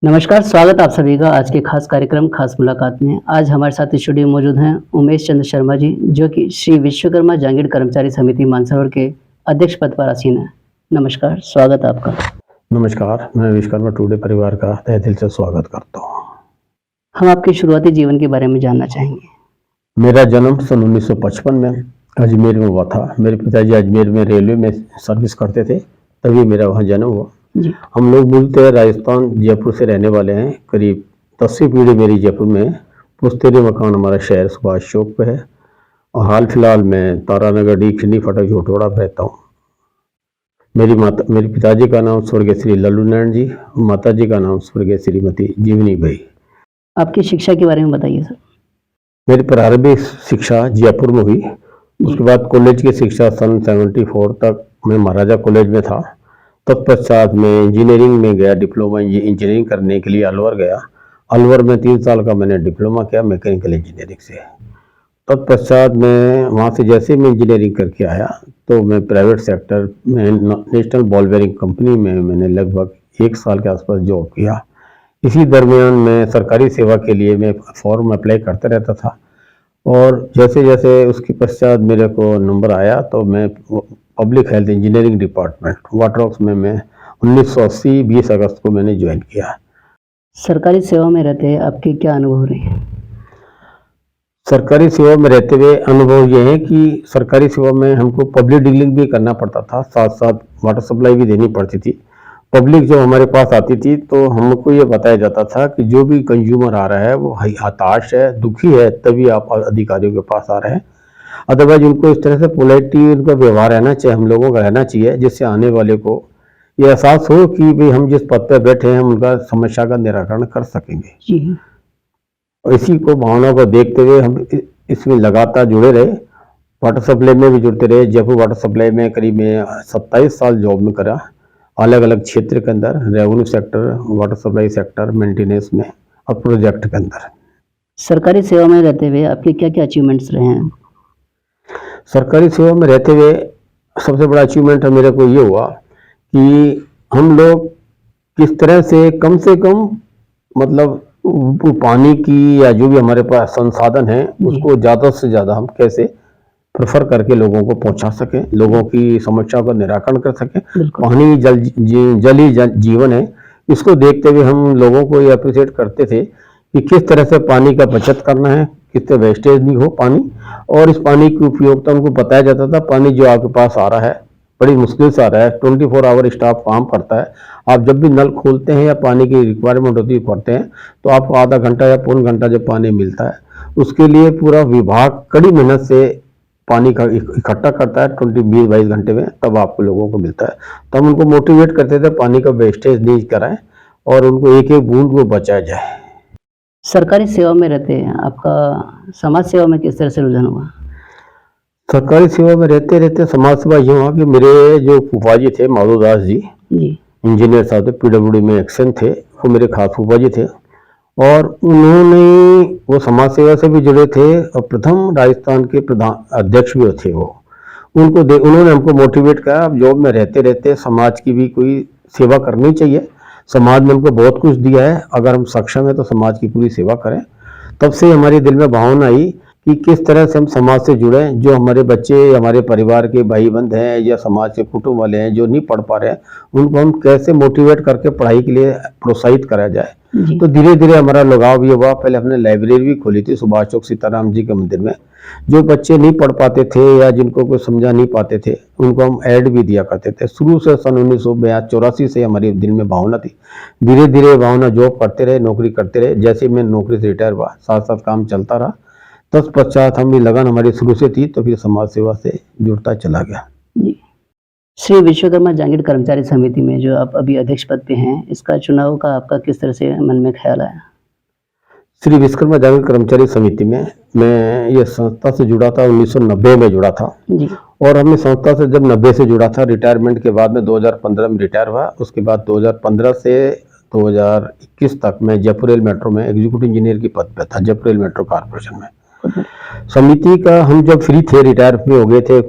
नमस्कार, स्वागत आप सभी का आज के खास कार्यक्रम खास मुलाकात में। आज हमारे साथ स्टूडियो में मौजूद हैं उमेश चंद्र शर्मा जी, जो कि श्री विश्वकर्मा जागीर कर्मचारी समिति मानसरोवर के अध्यक्ष पद पर आसीन हैं। नमस्कार, स्वागत आपका। नमस्कार, मैं विश्वकर्मा टुडे परिवार का तहे दिल से स्वागत करता हूँ। हम आपके शुरुआती जीवन के बारे में जानना चाहेंगे। मेरा जन्म सन 1955 में अजमेर में हुआ था। मेरे पिताजी अजमेर में रेलवे में सर्विस करते थे, तभी मेरा वहाँ जन्म हुआ। जी, हम लोग मूलतः राजस्थान जयपुर से रहने वाले हैं। करीब 10वीं पीढ़ी मेरी जयपुर में है। पुश्तैनी मकान हमारा शहर सुभाष चौक पे है और हाल फिलहाल मैं तारानगर डी खिंडी फाटक झोटवाड़ा पे रहता हूँ। मेरे पिताजी का नाम स्वर्गीय श्री लल्लू नारायण जी, माताजी का नाम स्वर्गीय श्रीमती जीवनी भाई। आपकी शिक्षा के बारे में बताइए सर। मेरी प्रारंभिक शिक्षा जयपुर में हुई। जी, उसके बाद कॉलेज की शिक्षा सन 74 तक मैं महाराजा कॉलेज में था। तत्पश्चात मैं इंजीनियरिंग में गया, डिप्लोमा इंजीनियरिंग करने के लिए अलवर गया। अलवर में 3 साल का मैंने डिप्लोमा किया मैकेनिकल इंजीनियरिंग से। तत्पश्चात मैं वहाँ से जैसे मैं इंजीनियरिंग करके आया तो मैं प्राइवेट सेक्टर में नेशनल बॉल बेयरिंग कंपनी में मैंने लगभग 1 साल के आसपास जॉब किया। इसी दरमियान मैं सरकारी सेवा के लिए मैं फॉर्म अप्लाई करता रहता था और जैसे जैसे उसके पश्चात मेरे को नंबर आया तो मैं public health engineering department water works में मैं 1980 20 अगस्त को मैंने ज्वाइन किया। सरकारी सेवा में रहते आपके क्या अनुभव रहे? सरकारी सेवा में रहते हुए अनुभव ये है कि सरकारी सेवा में हमको पब्लिक डीलिंग भी करना पड़ता था, साथ साथ वाटर सप्लाई भी देनी पड़ती थी। पब्लिक जब हमारे पास आती थी तो हमको ये बताया जाता था कि जो भी कंज्यूमर आ रहा है वो हताश है, दुखी है, तभी आप अधिकारियों के पास आ रहे हैं। अदरवाइज उनको इस तरह से पोलाइटली उनका व्यवहार रहना चाहिए, हम लोगों का रहना चाहिए, जिससे आने वाले को ये एहसास हो कि भाई हम जिस पद पर बैठे हैं हम उनका समस्या का निराकरण कर सकेंगे। जी, और इसी को भावना को देखते हुए हम इसमें लगातार जुड़े रहे। वाटर सप्लाई में भी जुड़ते रहे। जयपुर वाटर सप्लाई में करीब मैं 27 साल जॉब में करा, अलग अलग क्षेत्र के अंदर, revenue sector, water supply sector, maintenance में और प्रोजेक्ट के अंदर। सरकारी सेवा में रहते हुए आपके क्या-क्या अचीवमेंट्स रहे हैं? सरकारी सेवा में रहते हुए सबसे बड़ा अचीवमेंट मेरे को ये हुआ कि हम लोग किस तरह से कम मतलब वो पानी की या जो भी हमारे पास संसाधन है जी, उसको ज़्यादा से ज़्यादा हम कैसे प्रेफर करके लोगों को पहुंचा सकें, लोगों की समस्याओं का निराकरण कर सकें। बिल्कुल। पानी जल ही जीवन है। इसको देखते हुए हम लोगों को ये अप्रिशिएट करते थे कि किस तरह से पानी का बचत करना है, कितने वेस्टेज नहीं हो पानी, और इस पानी की उपयोगिता उनको बताया जाता था। पानी जो आपके पास आ रहा है बड़ी मुश्किल से आ रहा है, 24 आवर स्टाफ काम करता है। आप जब भी नल खोलते हैं या पानी की रिक्वायरमेंट होती है पड़ते हैं तो आपको आधा घंटा या पौन घंटा जब पानी मिलता है उसके लिए पूरा विभाग कड़ी मेहनत से पानी का इकट्ठा करता है 20-22 घंटे में, तब आपको लोगों को मिलता है। तो हम उनको मोटिवेट करते थे पानी का वेस्टेज नहीं कराएं और उनको एक एक बूंद को बचाया जाए। सरकारी सेवा में रहते हैं, आपका समाज सेवा में किस तरह से रुझान हुआ? सरकारी सेवा में रहते रहते समाज सेवा ये हुआ कि मेरे जो फूफा जी थे माधो दास जी, जी, इंजीनियर साहब थे, पीडब्ल्यूडी में एक्शन थे, वो मेरे खास फूफा जी थे और उन्होंने वो समाज सेवा से भी जुड़े थे और प्रथम राजस्थान के प्रधान अध्यक्ष भी थे वो। उन्होंने हमको मोटिवेट किया अब जॉब में रहते रहते समाज की भी कोई सेवा करनी चाहिए। समाज ने हमको बहुत कुछ दिया है, अगर हम सक्षम है तो समाज की पूरी सेवा करें। तब से हमारे दिल में भावना आई कि किस तरह से हम समाज से जुड़े, जो हमारे बच्चे, हमारे परिवार के भाई बंद हैं या समाज के कुटुंब वाले हैं जो नहीं पढ़ पा रहे हैं, उनको हम कैसे मोटिवेट करके पढ़ाई के लिए प्रोत्साहित करा जाए। जी, तो धीरे धीरे हमारा लगाव ये हुआ। पहले हमने लाइब्रेरी भी खोली थी सुभाष चौक सीताराम जी के मंदिर में। जो बच्चे नहीं पढ़ पाते थे या जिनको कोई समझा नहीं पाते थे उनको हम ऐड भी दिया करते थे। शुरू से सन 1984 से हमारे दिल में भावना थी। धीरे धीरे भावना जॉब करते रहे, नौकरी करते रहे। जैसे मैं नौकरी से रिटायर हुआ साथ साथ काम चलता रहा। तत्पश्चात हम भी लगन हमारी शुरू से थी तो फिर समाज सेवा से जुड़ता चला गया। जी। श्री विश्वकर्मा जागीर कर्मचारी समिति में जो आप अभी अध्यक्ष पद पे हैं, इसका चुनाव का आपका किस तरह से मन में ख्याल आया? श्री विश्वकर्मा जागीर कर्मचारी समिति में मैं ये संस्था से जुड़ा था, 1990 में जुड़ा था जी, और हमने संस्था से जब 90 से जुड़ा था, रिटायरमेंट के बाद में 2015 में रिटायर हुआ। उसके बाद 2015 से 2021 तक मैं जयपुर रेल मेट्रो में एग्जीक्यूटिव इंजीनियर की पद पे था, जयपुर रेल मेट्रो कॉर्पोरेशन में। समिति का हम जब फ्री थे, रिटायर भी हो गए थे,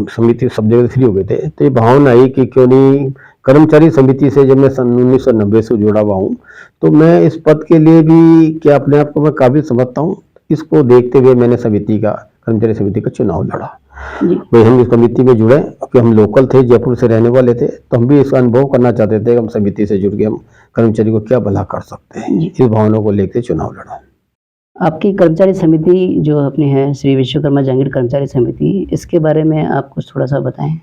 समिति सब जगह फ्री हो गए थे, तो ये भावना आई कि क्यों नहीं कर्मचारी समिति से जब मैं सन 1990 से जुड़ा हुआ हूँ, तो मैं इस पद के लिए भी क्या अपने आप को मैं काबिल समझता हूँ। इसको देखते हुए मैंने कर्मचारी समिति का चुनाव लड़ा। जी वही हम इस समिति में जुड़े क्योंकि हम लोकल थे, जयपुर से रहने वाले थे, तो हम भी इसका अनुभव करना चाहते थे कि हम समिति से जुड़ के हम कर्मचारी को क्या भला कर सकते हैं। जी। इस भावना को लेकर चुनाव लड़ा। आपकी कर्मचारी समिति जो अपनी है श्री विश्वकर्मा जहांगीर कर्मचारी समिति, इसके बारे में आप कुछ थोड़ा सा बताएं।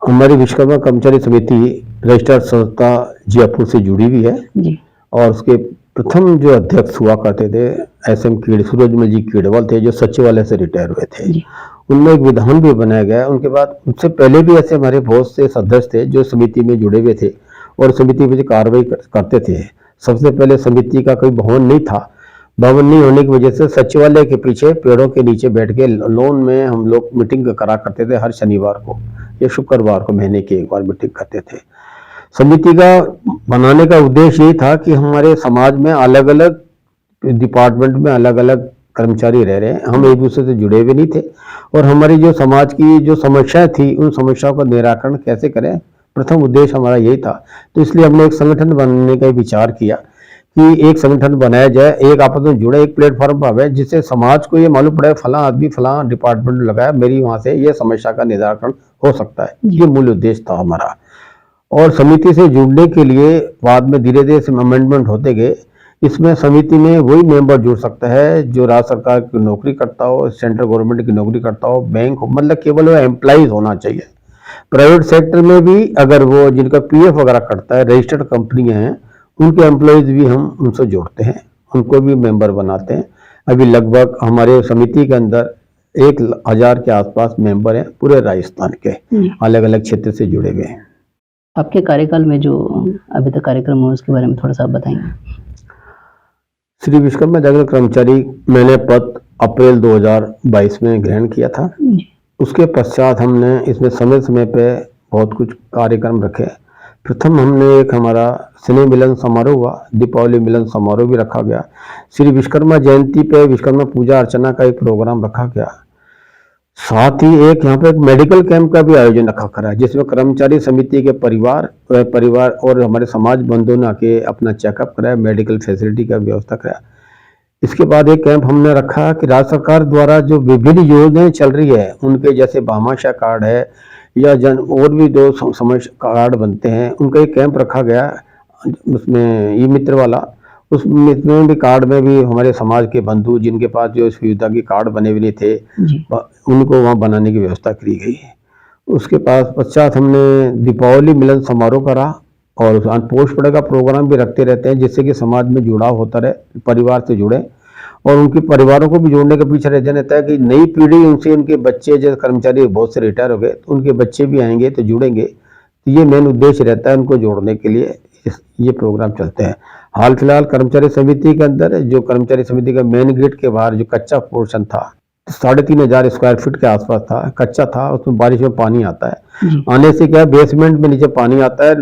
हमारी विश्वकर्मा कर्मचारी समिति रजिस्टर्ड संस्था जयपुर से जुड़ी हुई है जी और उसके प्रथम जो अध्यक्ष हुआ करते थे एसएम सूरजमल जी कीड़वाल थे, जो सचिवालय से रिटायर हुए थे। जी उनमें एक विधान भी बनाया गया। उनके बाद उससे पहले भी ऐसे हमारे बहुत से सदस्य थे जो समिति में जुड़े हुए थे और समिति में कार्रवाई करते थे। सबसे पहले समिति का कोई भवन नहीं था। भवन नहीं होने की वजह से सचिवालय के पीछे पेड़ों के नीचे बैठ के लॉन में हम लोग मीटिंग करा करते थे। हर शनिवार को या शुक्रवार को महीने की एक बार मीटिंग करते थे। समिति का बनाने का उद्देश्य यही था कि हमारे समाज में अलग अलग डिपार्टमेंट में अलग अलग कर्मचारी रह रहे हैं, हम एक दूसरे से जुड़े हुए नहीं थे और हमारी जो समाज की जो समस्याएं थी उन समस्याओं का निराकरण कैसे करें, प्रथम उद्देश्य हमारा यही था। तो इसलिए हमने एक संगठन बनाने का विचार किया कि एक संगठन बनाया जाए, एक आपस में जुड़े, एक प्लेटफॉर्म पावे जिससे समाज को ये मालूम पड़े फला आदमी फला डिपार्टमेंट लगाया, मेरी वहां से ये समस्या का निराकरण हो सकता है। ये मूल उद्देश्य था हमारा। और समिति से जुड़ने के लिए बाद में धीरे धीरे अमेंडमेंट होते गए। इसमें समिति में वही मेंबर जुड़ सकता है जो राज्य सरकार की नौकरी करता हो, सेंट्रल गवर्नमेंट की नौकरी करता हो, बैंक हो, मतलब केवल वो एम्प्लॉइज होना चाहिए। प्राइवेट सेक्टर में भी अगर वो जिनका पीएफ वगैरह कटता है, रजिस्टर्ड कंपनियां हैं, उनके एम्प्लॉइज भी हम उनसे जोड़ते हैं, उनको भी मेंबर बनाते हैं। अभी लगभग हमारे समिति के अंदर 1000 के आसपास मेंबर हैं, पूरे राजस्थान के अलग अलग क्षेत्र से जुड़े हुए हैं। आपके कार्यकाल में जो अभी तक कार्यक्रम हुआ उसके बारे में थोड़ा सा आप बताएंगे। श्री विश्वकर्मा जहांगीर कर्मचारी मैंने पद अप्रैल 2022 में ग्रहण किया था। उसके पश्चात हमने इसमें समय समय पे बहुत कुछ कार्यक्रम रखे। प्रथम हमने एक हमारा स्नेह मिलन समारोह हुआ, दीपावली मिलन समारोह भी रखा गया। श्री विश्वकर्मा जयंती पे विश्वकर्मा पूजा अर्चना का एक प्रोग्राम रखा गया। साथ ही एक यहाँ पे एक मेडिकल कैंप का भी आयोजन रखा करा, जिसमें कर्मचारी समिति के परिवार और हमारे समाज बंधुओं ने आके अपना चेकअप कराया, मेडिकल फैसिलिटी का व्यवस्था कराया। इसके बाद एक कैंप हमने रखा कि राज्य सरकार द्वारा जो विभिन्न योजनाएं चल रही है उनके, जैसे भामाशाह कार्ड है या और भी 2 समस्या कार्ड बनते हैं, उनका एक कैंप रखा गया। उसमें ई मित्र वाला, उस मित्र भी कार्ड में भी हमारे समाज के बंधु जिनके पास जो सुविधा के कार्ड बने हुए नहीं थे उनको वहाँ बनाने की व्यवस्था की गई। उसके पश्चात हमने दीपावली मिलन समारोह करा और पोस्ट पड़े का प्रोग्राम भी रखते रहते हैं, जिससे कि समाज में जुड़ाव होता रहे, परिवार से जुड़े और उनके परिवारों को भी जोड़ने के पीछे रहता रहता है कि नई पीढ़ी उनसे, उनके बच्चे जैसे कर्मचारी बहुत से रिटायर हो गए तो उनके बच्चे भी आएंगे तो जुड़ेंगे। तो ये मेन उद्देश्य रहता है उनको जोड़ने के लिए ये प्रोग्राम चलते हैं। हाल फिलहाल कर्मचारी समिति के अंदर जो कर्मचारी समिति का मेन गेट के बाहर जो कच्चा पोर्शन था 3500 स्क्वायर फीट के आसपास था, कच्चा था, उसमें बारिश में पानी आता है। आने से क्या बेसमेंट में नीचे पानी आता है,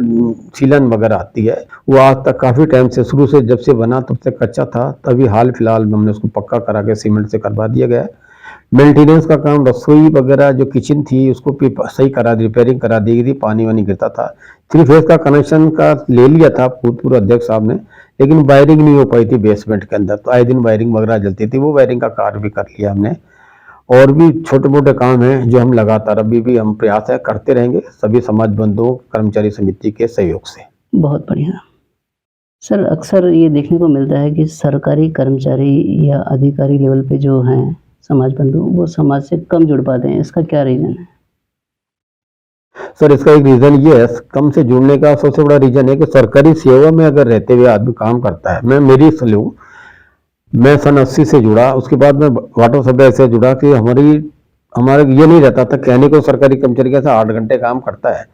सीलन वगैरह आती है। वो आज तक काफी टाइम से, शुरू से जब से बना तब से कच्चा था, तभी हाल फिलहाल में हमने उसको पक्का करा के सीमेंट से करवा दिया गया। मेंटेनेंस का काम, रसोई वगैरह जो किचन थी उसको भी सही करा दी, रिपेयरिंग करा दी गई थी, पानी वानी गिरता था। 3 फेज का कनेक्शन का ले लिया था भूतपूर्व अध्यक्ष साहब ने, लेकिन वायरिंग नहीं हो पाई थी बेसमेंट के अंदर, तो आए दिन वायरिंग वगैरह जलती थी, वो वायरिंग का कार्य भी कर लिया हमने। और भी छोटे मोटे काम हैं जो हम लगातार अभी भी हम प्रयास है करते रहेंगे, सभी समाज बंधुओं कर्मचारी समिति के सहयोग से। बहुत बढ़िया सर। अक्सर ये देखने को मिलता है कि सरकारी कर्मचारी या अधिकारी लेवल पे जो हैं समाज बंधु, वो समाज से कम जुड़ पाते हैं, इसका क्या रीजन है? सर इसका एक रीजन ये है, कम से जुड़ने का सबसे बड़ा रीजन है कि सरकारी सेवा में अगर रहते हुए आदमी काम करता है, मैं मेरी सलूं, मैं सन 80 से जुड़ा, उसके बाद मैं वाटर सप्लाई से जुड़ा कि हमारे ये नहीं रहता था कहने को सरकारी कर्मचारी कैसे 8 घंटे काम करता है,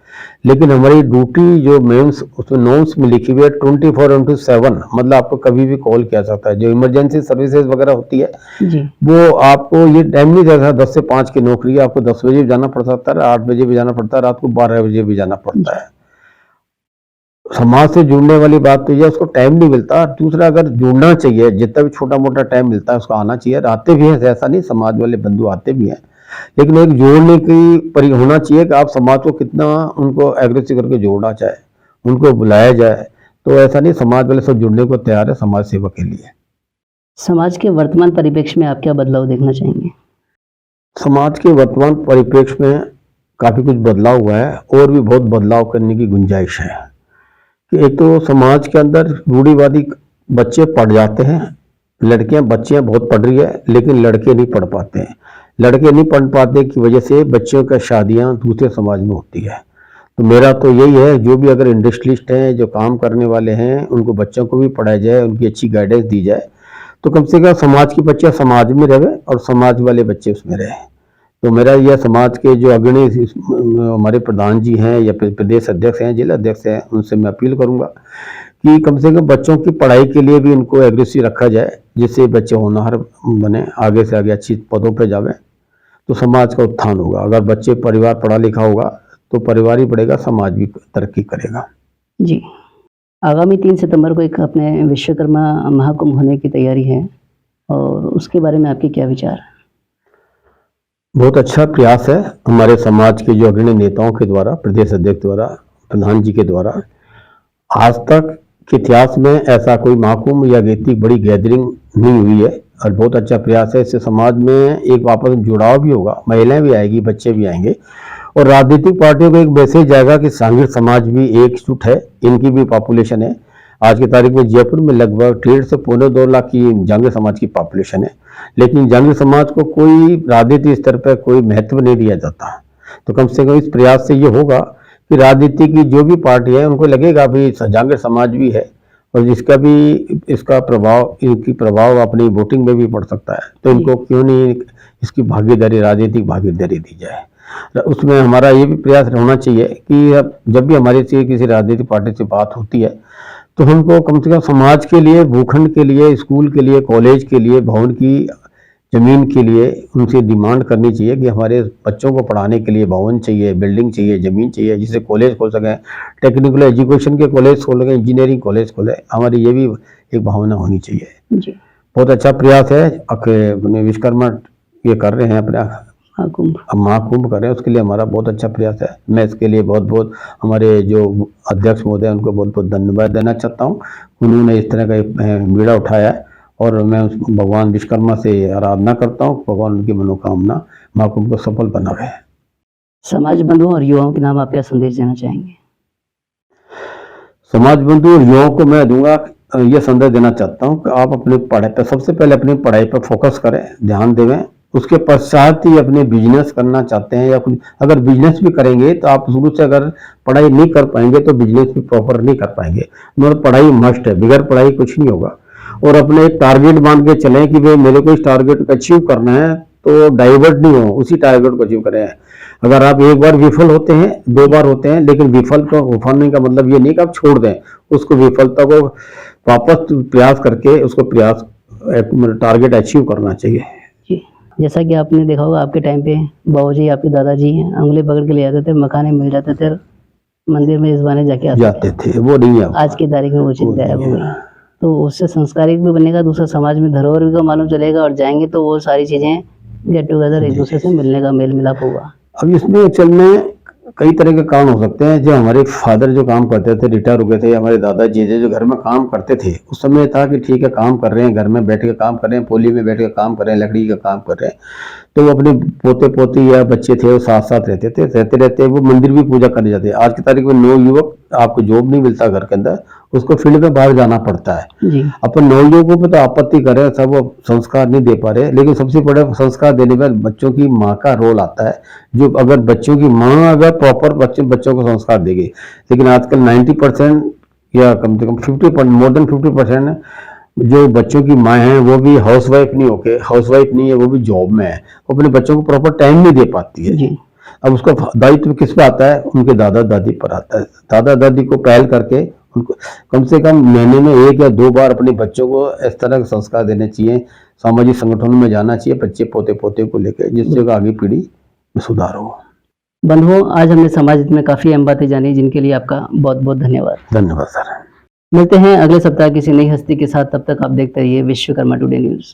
लेकिन हमारी ड्यूटी जो मेंस उसमें नॉर्म्स में लिखी हुई है 24/7, मतलब आपको कभी भी कॉल किया जाता है। जो इमरजेंसी सर्विसेज वगैरह होती है जी। वो आपको ये टाइम नहीं देता 10 से 5 की नौकरी है, आपको 10 बजे भी जाना पड़ सकता है, 8 बजे भी जाना पड़ता है, रात को 12 बजे भी जाना पड़ता है। समाज से जुड़ने वाली बात तो ये, उसको टाइम नहीं मिलता। दूसरा, अगर जुड़ना चाहिए, जितना भी छोटा मोटा टाइम मिलता है उसको आना चाहिए। आते भी हैं, ऐसा नहीं, समाज वाले बंधु आते भी हैं, लेकिन एक जोड़ने की परि होना चाहिए कि आप समाज को कितना उनको एग्रेसिव करके जोड़ना चाहे, उनको बुलाया जाए। तो ऐसा नहीं, समाज वाले सब जुड़ने को तैयार है समाज सेवा के लिए। समाज के वर्तमान परिप्रेक्ष्य में आप क्या बदलाव देखना चाहेंगे? समाज के वर्तमान परिप्रेक्ष्य में काफ़ी कुछ बदलाव हुआ है और भी बहुत बदलाव करने की गुंजाइश है। कि एक तो समाज के अंदर रूढ़िवादी बच्चे पढ़ जाते हैं, बच्चियां बहुत पढ़ रही है लेकिन लड़के नहीं पढ़ पाते हैं। लड़के नहीं पढ़ पाते की वजह से बच्चों का शादियां दूसरे समाज में होती है। तो मेरा तो यही है, जो भी अगर इंडस्ट्रियलिस्ट हैं, जो काम करने वाले हैं, उनको बच्चों को भी पढ़ाया जाए, उनकी अच्छी गाइडेंस दी जाए, तो कम से कम समाज की बच्चे समाज में रहे और समाज वाले बच्चे उसमें रहे। तो मेरा यह समाज के जो अग्रणी हमारे प्रधान जी हैं या प्रदेश अध्यक्ष हैं, जिला अध्यक्ष हैं, उनसे मैं अपील करूंगा कि कम से कम बच्चों की पढ़ाई के लिए भी इनको एग्रेसिव रखा जाए, जिससे बच्चे होनहार बने, आगे से आगे अच्छी पदों पर जावे, तो समाज का उत्थान होगा। अगर बच्चे परिवार पढ़ा लिखा होगा तो परिवार ही बढ़ेगा, समाज भी तरक्की करेगा। जी, आगामी 3 सितंबर को एक अपने विश्वकर्मा महाकुंभ होने की तैयारी है और उसके बारे में आपके क्या विचार? बहुत अच्छा प्रयास है हमारे समाज के जो अग्रणी नेताओं के द्वारा, प्रदेश अध्यक्ष द्वारा, प्रधान जी के द्वारा। आज तक के इतिहास में ऐसा कोई महाकुंभ या इतनी बड़ी गैदरिंग नहीं हुई है और बहुत अच्छा प्रयास है। इससे समाज में एक वापस जुड़ाव भी होगा, महिलाएं भी आएगी, बच्चे भी आएंगे और राजनीतिक पार्टियों को एक मैसेज जाएगा कि सांघिक समाज भी एकजुट है, इनकी भी पॉपुलेशन है। आज की तारीख में जयपुर में लगभग 1.5 से 2.25 लाख की जांगीर समाज की पॉपुलेशन है, लेकिन जांगीर समाज को कोई राजनीति स्तर पर कोई महत्व नहीं दिया जाता। तो कम से कम इस प्रयास से ये होगा कि राजनीति की जो भी पार्टी है उनको लगेगा भी जांगीर समाज भी है और जिसका भी इसका प्रभाव, इनकी प्रभाव अपनी वोटिंग में भी पड़ सकता है, तो इनको क्यों नहीं इसकी भागीदारी, राजनीतिक भागीदारी दी जाए। उसमें हमारा ये भी प्रयास होना चाहिए कि अब जब भी हमारी से किसी राजनीतिक पार्टी से बात होती है तो हमको कम से कम समाज के लिए, भूखंड के लिए, स्कूल के लिए, कॉलेज के लिए, भवन की जमीन के लिए उनसे डिमांड करनी चाहिए कि हमारे बच्चों को पढ़ाने के लिए भवन चाहिए, बिल्डिंग चाहिए, जमीन चाहिए, जिससे कॉलेज खोल सकें, टेक्निकल एजुकेशन के कॉलेज खोल सकें, इंजीनियरिंग कॉलेज खोलें। हमारी ये भी एक भावना होनी चाहिए। जी, बहुत अच्छा प्रयास है अपने विश्वकर्मा ये कर रहे हैं, अपना महाकुंभ कर रहे हैं, उसके लिए हमारा बहुत अच्छा प्रयास है। मैं इसके लिए बहुत बहुत हमारे जो अध्यक्ष महोदय उनको बहुत बहुत धन्यवाद देना चाहता हूँ। उन्होंने इस तरह का बीड़ा उठाया है और मैं भगवान विश्वकर्मा से आराधना करता हूँ, भगवान उनकी मनोकामना महाकुंभ को सफल बनावे। समाज बंधुओं और युवाओं के नाम आप क्या संदेश देना चाहेंगे? समाज बंधु और युवाओं को मैं दूंगा, ये संदेश देना चाहता हूँ कि आप अपनी पढ़ाई पर, सबसे पहले अपनी पढ़ाई पर फोकस करें, ध्यान देवें। उसके पश्चात ही अपने बिजनेस करना चाहते हैं या कुछ, अगर बिजनेस भी करेंगे तो आप शुरू से अगर पढ़ाई नहीं कर पाएंगे तो बिजनेस भी प्रॉपर नहीं कर पाएंगे। मगर पढ़ाई मस्ट है, बगैर पढ़ाई कुछ नहीं होगा। और अपने एक टारगेट मान के चलें कि भाई मेरे को इस टारगेट को अचीव करना है, तो डाइवर्ट नहीं हो, उसी टारगेट को अचीव करें। अगर आप एक बार विफल होते हैं, 2 बार होते हैं, लेकिन विफल होने का मतलब ये नहीं कि आप छोड़ दें उसको, विफलता को वापस प्रयास करके उसको टारगेट अचीव करना चाहिए। जी, जैसा कि आपने देखा होगा आपके टाइम पे बाबूजी, आपके दादाजी उंगली पकड़ के ले जाते थे, मकाने मिल जाते थे, मंदिर में इस बहाने जाते थे, वो नहीं है आज की तारीख में वो चीज गायब हो गई। तो उससे संस्कारिक भी बनेगा, दूसरा समाज में धरोहर भी का मालूम चलेगा और जाएंगे तो वो सारी चीजें गेट टुगेदर, एक दूसरे से मिलने का मेल मिलाप होगा। अब इसमें एक्चुअल में कई तरह के काम हो सकते हैं। जो हमारे फादर जो काम करते थे, रिटायर हो गए थे, हमारे दादाजी जो घर में काम करते थे, उस समय था कि ठीक है काम कर रहे हैं, घर में बैठ के काम कर रहे हैं, पोली में बैठ के काम कर रहे हैं, लकड़ी का काम कर रहे हैं, तो वो अपने पोते पोती या बच्चे थे वो साथ साथ रहते थे, रहते रहते वो मंदिर भी पूजा करने जाते। आज की तारीख में नवयुवक, आपको जॉब नहीं मिलता घर के अंदर, उसको फील्ड में बाहर जाना पड़ता है। जी, अपन नवयुवकों पे तो आपत्ति करें, सब वो संस्कार नहीं दे पा रहे, लेकिन सबसे बड़ा संस्कार देने में बच्चों की माँ का रोल आता है। जो अगर बच्चों की माँ अगर प्रॉपर बच्चों को संस्कार देगी, लेकिन आजकल 90% या कम से कम 50%, मोर देन 50% जो बच्चों की माँ है वो भी हाउसवाइफ नहीं है, वो भी जॉब में है, वो अपने बच्चों को प्रॉपर टाइम नहीं दे पाती है। जी, अब उसका दायित्व किस पे आता है? उनके दादा दादी पर आता है। दादा दादी को पहल करके उनको कम से कम महीने में 1 या 2 बार अपने बच्चों को इस तरह के संस्कार देने चाहिए, सामाजिक संगठनों में जाना चाहिए बच्चे पोते पोते को लेकर, जिससे आगे पीढ़ी में सुधार हो। बंधुओं, आज हमने समाज हित में काफी अहम बातें जानी, जिनके लिए आपका बहुत बहुत धन्यवाद। धन्यवाद सर। मिलते हैं अगले सप्ताह किसी नई हस्ती के साथ, तब तक आप देखते रहिए विश्वकर्मा टुडे न्यूज।